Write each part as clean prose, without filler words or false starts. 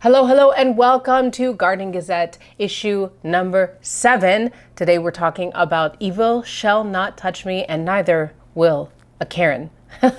Hello, hello, and welcome to Garden Gazette, issue number 7. Today we're talking about evil shall not touch me, and neither will a Karen. My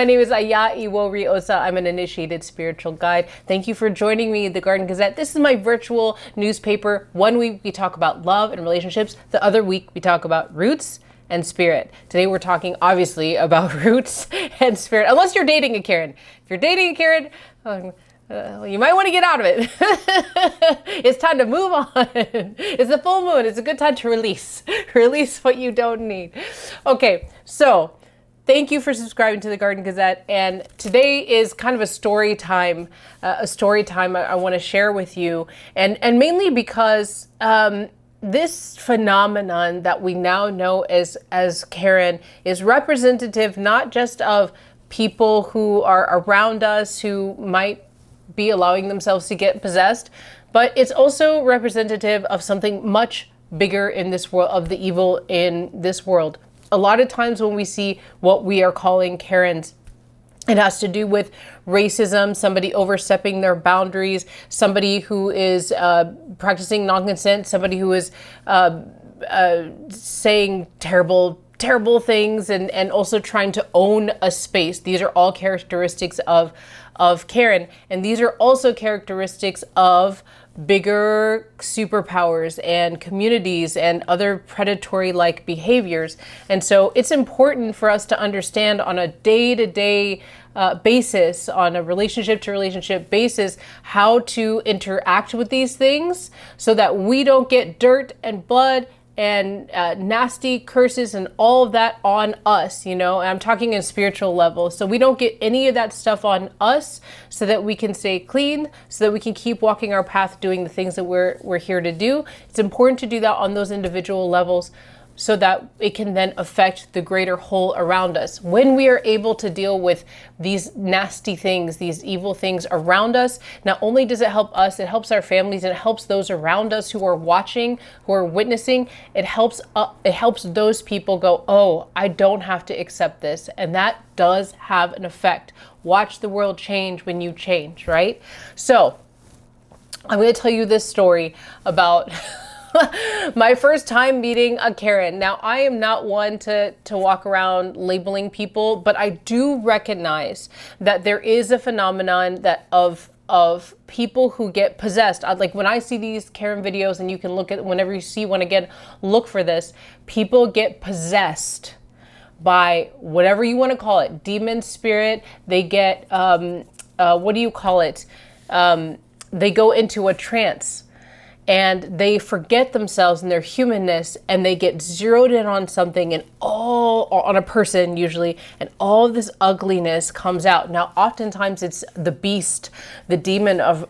name is Iworiosa. I'm an initiated spiritual guide. Thank you for joining me at the Garden Gazette. This is my virtual newspaper. One week we talk about love and relationships. The other week we talk about roots and spirit. Today we're talking obviously about roots and spirit, unless you're dating a Karen. If you're dating a Karen, you might want to get out of it. It's time to move on. It's the full moon. It's a good time to release what you don't need. Okay, so thank you for subscribing to the Garden Gazette. And today is kind of a story time I want to share with you. And mainly because this phenomenon that we now know as Karen is representative not just of people who are around us who might be allowing themselves to get possessed, but it's also representative of something much bigger in this world, of the evil in this world. A lot of times when we see what we are calling Karens, it has to do with racism, somebody overstepping their boundaries, somebody who is practicing non-consent, somebody who is saying terrible things and also trying to own a space. These are all characteristics of Karen. And these are also characteristics of bigger superpowers and communities and other predatory-like behaviors. And so it's important for us to understand on a day-to-day basis, on a relationship-to-relationship basis, how to interact with these things so that we don't get dirt and blood and nasty curses and all of that on us, you know, and I'm talking in spiritual level. So we don't get any of that stuff on us so that we can stay clean, so that we can keep walking our path doing the things that we're here to do. It's important to do that on those individual levels so that it can then affect the greater whole around us. When we are able to deal with these nasty things, these evil things around us, not only does it help us, it helps our families, and it helps those around us who are watching, who are witnessing. It helps those people go, oh, I don't have to accept this. And that does have an effect. Watch the world change when you change, right? So I'm going to tell you this story about my first time meeting a Karen. Now, I am not one to walk around labeling people, but I do recognize that there is a phenomenon that of people who get possessed. Like when I see these Karen videos, and you can look at whenever you see one again, look for this. People get possessed by whatever you want to call it, demon, spirit. They get what do you call it? They go into a trance. And they forget themselves and their humanness, and they get zeroed in on something or on a person usually, and all of this ugliness comes out. Now, oftentimes it's the beast, the demon of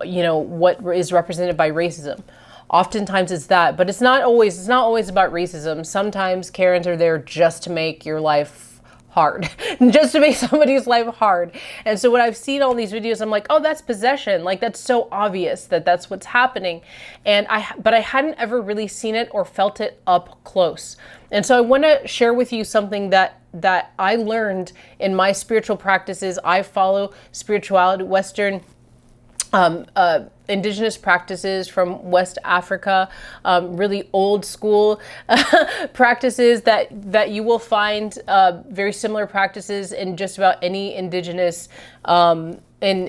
you know, what is represented by racism. Oftentimes it's that, but it's not always about racism. Sometimes Karens are there just to make your life hard, just to make somebody's life hard. And so when I've seen all these videos, I'm like, oh, that's possession. Like, that's so obvious that that's what's happening. But I hadn't ever really seen it or felt it up close. And so I want to share with you something that I learned in my spiritual practices. I follow spirituality, Western indigenous practices from West Africa, really old school practices that you will find very similar practices in just about any indigenous in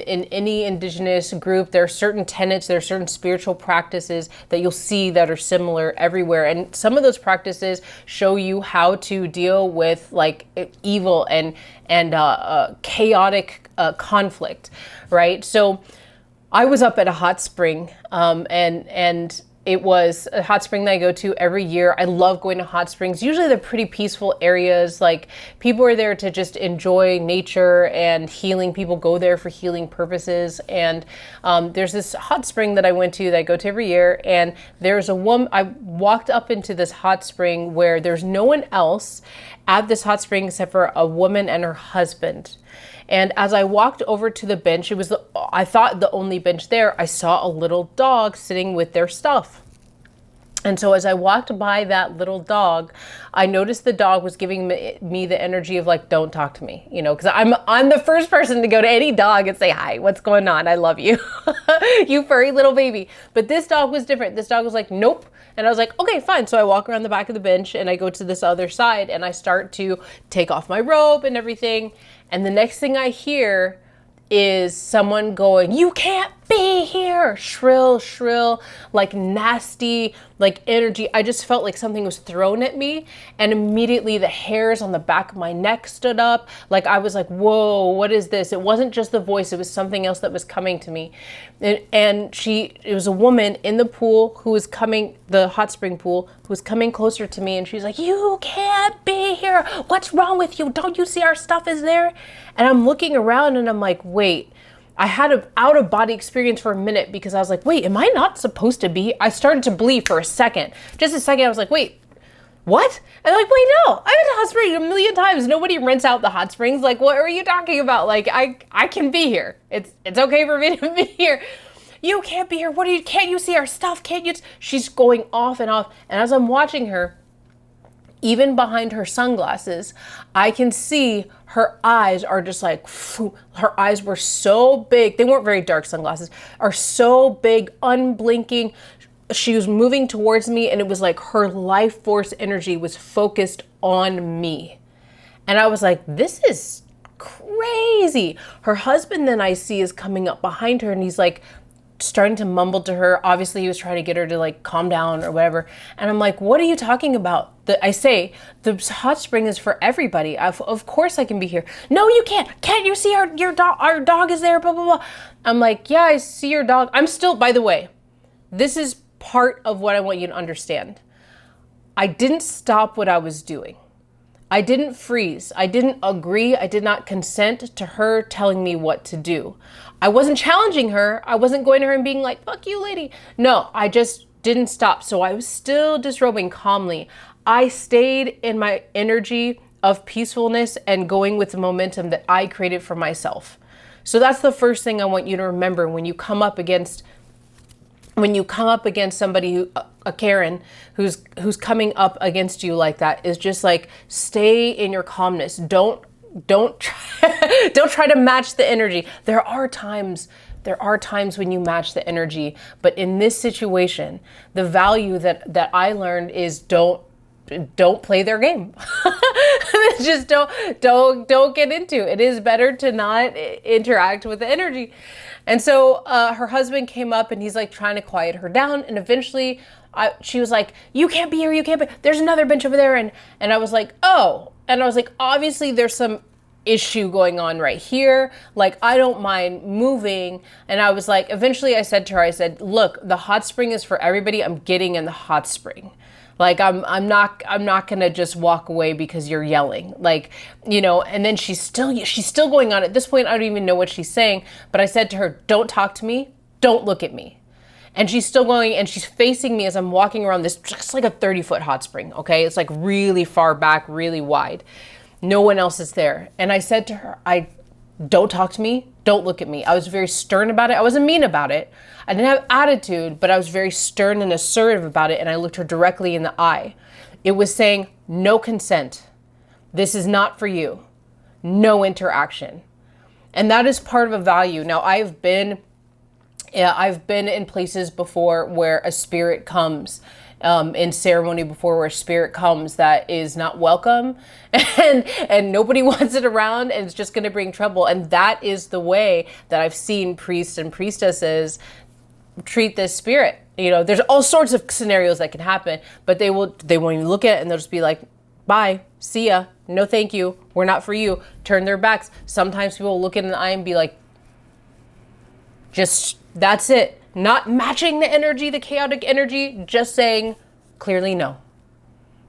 any indigenous group. There are certain tenets, there are certain spiritual practices that you'll see that are similar everywhere. And some of those practices show you how to deal with like evil and chaotic conflict, right? So I was up at a hot spring, and it was a hot spring that I go to every year. I love going to hot springs. Usually they're pretty peaceful areas. Like, people are there to just enjoy nature and healing. People go there for healing purposes. And there's this hot spring that I went to that I go to every year. And there's a woman, I walked up into this hot spring where there's no one else at this hot spring except for a woman and her husband. And as I walked over to the bench, it was I thought the only bench there, I saw a little dog sitting with their stuff. And so as I walked by that little dog, I noticed the dog was giving me the energy of like, don't talk to me, you know, because I'm the first person to go to any dog and say, hi, what's going on? I love you, you furry little baby. But this dog was different. This dog was like, nope. And I was like, okay, fine. So I walk around the back of the bench and I go to this other side and I start to take off my robe and everything. And the next thing I hear is someone going, you can't be here, shrill, like nasty, like energy. I just felt like something was thrown at me, and immediately the hairs on the back of my neck stood up. Like I was like, whoa, what is this? It wasn't just the voice, it was something else that was coming to me. And it was a woman in the pool who was coming, the hot spring pool, who was coming closer to me, and she's like, you can't be here. What's wrong with you? Don't you see our stuff is there? And I'm looking around and I'm like, wait, I had an out of body experience for a minute because I was like, wait, am I not supposed to be? I started to believe for a second. Just a second, I was like, wait, what? And I'm like, wait, no, I've been to hot spring a million times. Nobody rents out the hot springs. Like, what are you talking about? Like, I can be here. It's okay for me to be here. You can't be here. Can't you see our stuff? Can't you? She's going off and off. And as I'm watching her, even behind her sunglasses, I can see her eyes are just like, her eyes were so big. They weren't very dark sunglasses, are so big, unblinking. She was moving towards me and it was like her life force energy was focused on me. And I was like, this is crazy. Her husband then I see is coming up behind her and he's like, starting to mumble to her. Obviously he was trying to get her to like calm down or whatever. And I'm like, what are you talking about? I say, the hot spring is for everybody. Of course I can be here. No, you can't. Can't you see our dog? Our dog is there, blah, blah, blah. I'm like, yeah, I see your dog. I'm still, by the way, this is part of what I want you to understand. I didn't stop what I was doing. I didn't freeze. I didn't agree. I did not consent to her telling me what to do. I wasn't challenging her. I wasn't going to her and being like, fuck you, lady. No, I just didn't stop. So I was still disrobing calmly. I stayed in my energy of peacefulness and going with the momentum that I created for myself. So that's the first thing I want you to remember when you come up against somebody who, a Karen who's coming up against you like that, is just like, stay in your calmness. Don't try to match the energy. There are times when you match the energy, but in this situation, the value that I learned is don't play their game. Just don't get into it. It is better to not interact with the energy. And so her husband came up and he's like trying to quiet her down. And eventually she was like, you can't be here. You can't be, there's another bench over there. And I was like, oh, and I was like, obviously there's some issue going on right here. Like, I don't mind moving. And I was like, eventually I said to her, I said, look, the hot spring is for everybody. I'm getting in the hot spring. Like, I'm not going to just walk away because you're yelling, like, you know. And then she's still going on. At this point, I don't even know what she's saying, but I said to her, don't talk to me. Don't look at me. And she's still going, and she's facing me as I'm walking around this, just like a 30-foot hot spring. Okay. It's like really far back, really wide. No one else is there. And I said to her, don't talk to me. Don't look at me. I was very stern about it. I wasn't mean about it. I didn't have attitude, but I was very stern and assertive about it. And I looked her directly in the eye. It was saying, no consent. This is not for you. No interaction. And that is part of a value. Now, I've been in places before where a spirit comes, in ceremony before, where a spirit comes that is not welcome and nobody wants it around and it's just going to bring trouble. And that is the way that I've seen priests and priestesses treat this spirit. You know, there's all sorts of scenarios that can happen, but they won't even look at it and they'll just be like, bye, see ya, no thank you, we're not for you, turn their backs. Sometimes people will look in the eye and be like, just, that's it. Not matching the energy, the chaotic energy, just saying clearly no,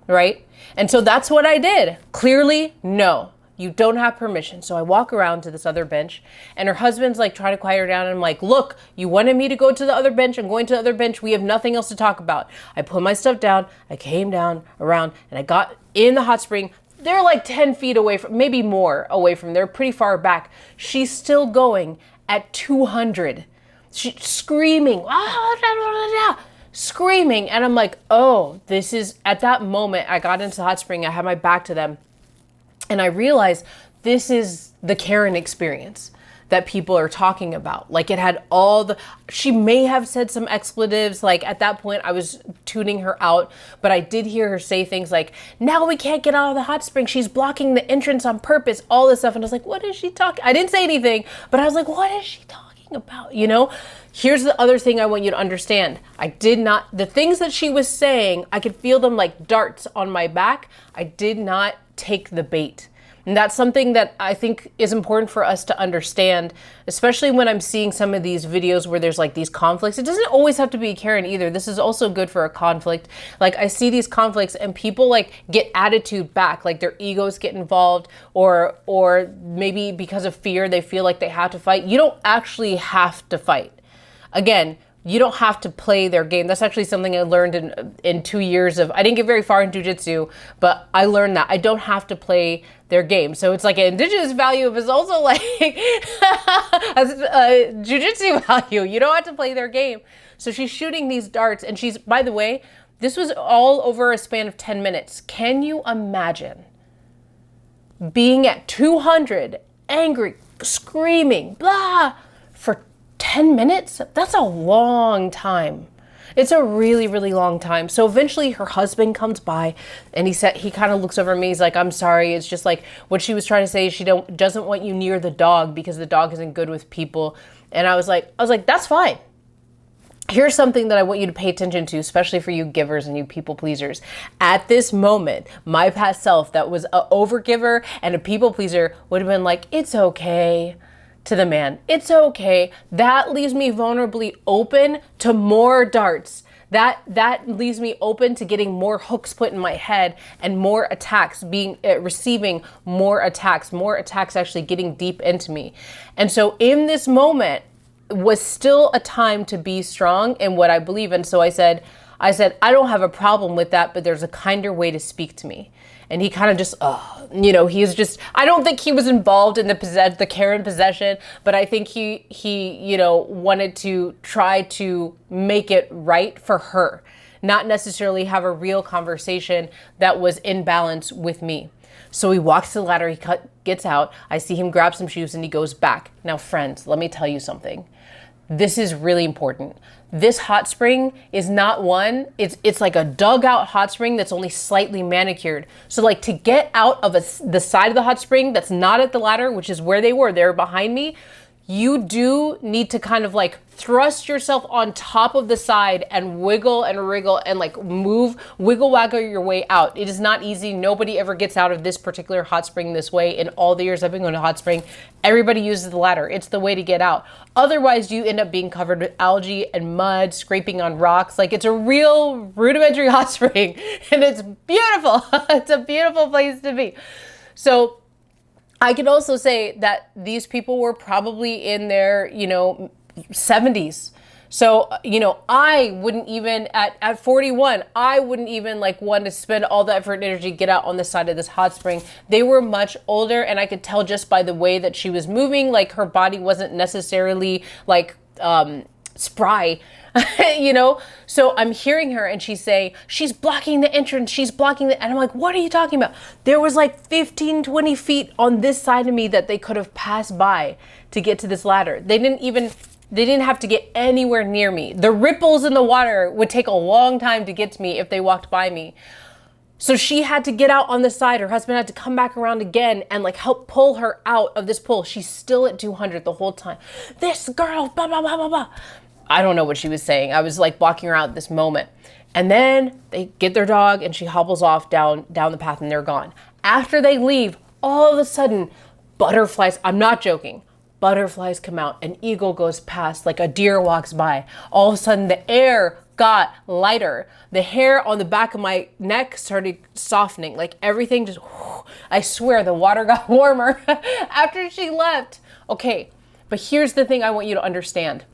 right? And so that's what I did. Clearly no, you don't have permission. So I walk around to this other bench and her husband's like trying to quiet her down. And I'm like, look, you wanted me to go to the other bench. I'm going to the other bench. We have nothing else to talk about. I put my stuff down. I came down around and I got in the hot spring. They're like 10 feet away from, maybe more away from, they're pretty far back. She's still going at 200. She's screaming, screaming. And I'm like, oh, this is, at that moment, I got into the hot spring, I had my back to them. And I realized this is the Karen experience that people are talking about. Like, it had all the, she may have said some expletives. Like, at that point I was tuning her out, but I did hear her say things like, now we can't get out of the hot spring, she's blocking the entrance on purpose, all this stuff. And I was like, what is she talking? I didn't say anything, but I was like, what is she talking about? You know, here's the other thing I want you to understand. I did not, the things that she was saying, I could feel them like darts on my back. I did not take the bait. And that's something that I think is important for us to understand, especially when I'm seeing some of these videos where there's like these conflicts. It doesn't always have to be Karen either. This is also good for a conflict. Like, I see these conflicts and people like get attitude back, like their egos get involved, or maybe because of fear, they feel like they have to fight. You don't actually have to fight. Again, you don't have to play their game. That's actually something I learned in 2 years of, I didn't get very far in jujitsu, but I learned that I don't have to play their game. So it's like an indigenous value is also like a jujitsu value. You don't have to play their game. So she's shooting these darts, and she's, by the way, this was all over a span of 10 minutes. Can you imagine being at 200, angry, screaming, blah, for 10 minutes? That's a long time. It's a really, really long time. So eventually her husband comes by and he kind of looks over at me. He's like, I'm sorry. It's just like what she was trying to say. She doesn't want you near the dog because the dog isn't good with people. And I was like, that's fine. Here's something that I want you to pay attention to, especially for you givers and you people pleasers. At this moment, my past self that was an overgiver and a people pleaser would have been like, it's okay. To the man, it's okay. That leaves me vulnerably open to more darts. That leaves me open to getting more hooks put in my head and more attacks, receiving more attacks actually getting deep into me. And so in this moment was still a time to be strong in what I believe in. So I said, I don't have a problem with that, but there's a kinder way to speak to me. And he kind of just, he's just, I don't think he was involved in the Karen possession, but I think he wanted to try to make it right for her, not necessarily have a real conversation that was in balance with me. So he walks to the ladder, gets out, I see him grab some shoes and he goes back. Now, friends, let me tell you something. This is really important. This hot spring is not one, it's like a dugout hot spring that's only slightly manicured. So like to get out of the side of the hot spring that's not at the ladder, which is where they were behind me, you do need to kind of like thrust yourself on top of the side and wiggle and wriggle and like wiggle waggle your way out. It is not easy. Nobody ever gets out of this particular hot spring this way. In all the years I've been going to hot spring, everybody uses the ladder. It's the way to get out. Otherwise, you end up being covered with algae and mud, scraping on rocks. Like, it's a real rudimentary hot spring and it's beautiful. It's a beautiful place to be. So I can also say that these people were probably in their, 70s. So, I wouldn't even, at 41, I wouldn't even like want to spend all the effort and energy, get out on the side of this hot spring. They were much older, and I could tell just by the way that she was moving, like her body wasn't necessarily like spry, So I'm hearing her and she's saying, she's blocking the entrance, and I'm like, what are you talking about? There was like 15, 20 feet on this side of me that they could have passed by to get to this ladder. They didn't have to get anywhere near me. The ripples in the water would take a long time to get to me if they walked by me. So she had to get out on the side. Her husband had to come back around again and like help pull her out of this pool. She's still at 200 the whole time. This girl, blah, blah, blah, blah, blah. I don't know what she was saying. I was like blocking her out at this moment. And then they get their dog and she hobbles off down the path and they're gone. After they leave, all of a sudden, butterflies, I'm not joking, butterflies come out, an eagle goes past, like a deer walks by. All of a sudden the air got lighter. The hair on the back of my neck started softening, like everything just, I swear the water got warmer after she left. Okay, but here's the thing I want you to understand.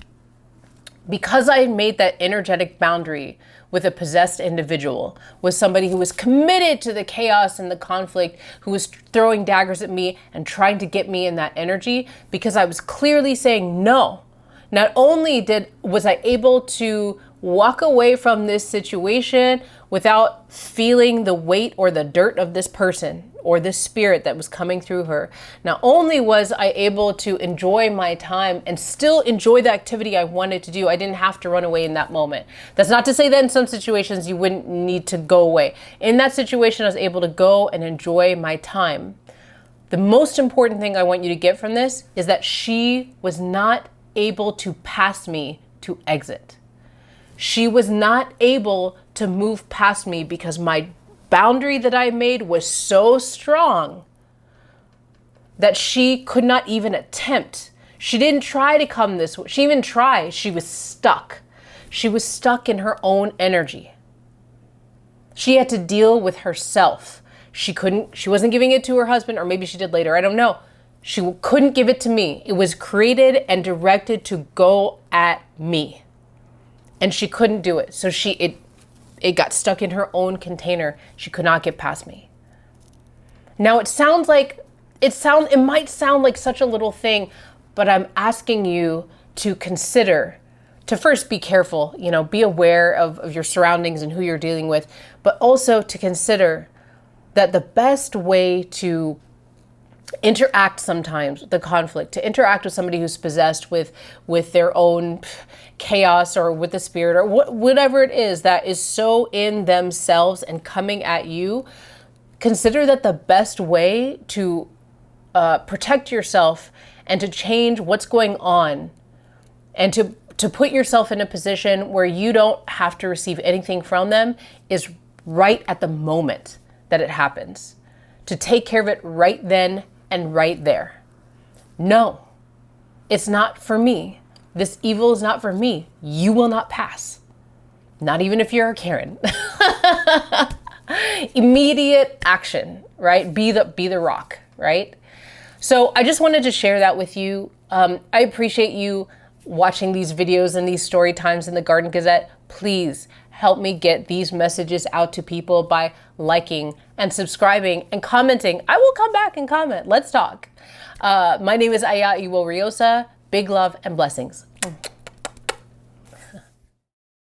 Because I made that energetic boundary with a possessed individual, with somebody who was committed to the chaos and the conflict, who was throwing daggers at me and trying to get me in that energy, because I was clearly saying no. Not only was I able to walk away from this situation without feeling the weight or the dirt of this person or this spirit that was coming through her. Not only was I able to enjoy my time and still enjoy the activity I wanted to do, I didn't have to run away in that moment. That's not to say that in some situations you wouldn't need to go away. In that situation, I was able to go and enjoy my time. The most important thing I want you to get from this is that she was not able to pass me to exit. She was not able to move past me because my boundary that I made was so strong that she could not even attempt. She didn't try to come this way. She even tried. She was stuck. She was stuck in her own energy. She had to deal with herself. She wasn't giving it to her husband, or maybe she did later. I don't know. She couldn't give it to me. It was created and directed to go at me. And she couldn't do it. So it got stuck in her own container. She could not get past me. Now it might sound like such a little thing, but I'm asking you to consider, to first be careful, be aware of your surroundings and who you're dealing with, but also to consider that the best way to interact sometimes with the conflict, to interact with somebody who's possessed with their own chaos or with the spirit or whatever it is that is so in themselves and coming at you, consider that the best way to protect yourself and to change what's going on and to put yourself in a position where you don't have to receive anything from them is right at the moment that it happens. To take care of it right then and right there. No, it's not for me. This evil is not for me. You will not pass. Not even if you're a Karen. Immediate action, right? Be the rock, right? So I just wanted to share that with you. I appreciate you watching these videos and these story times in the Garden Gazette. Please help me get these messages out to people by liking and subscribing and commenting. I will come back and comment. Let's talk. My name is Iworiosa. Big love and blessings.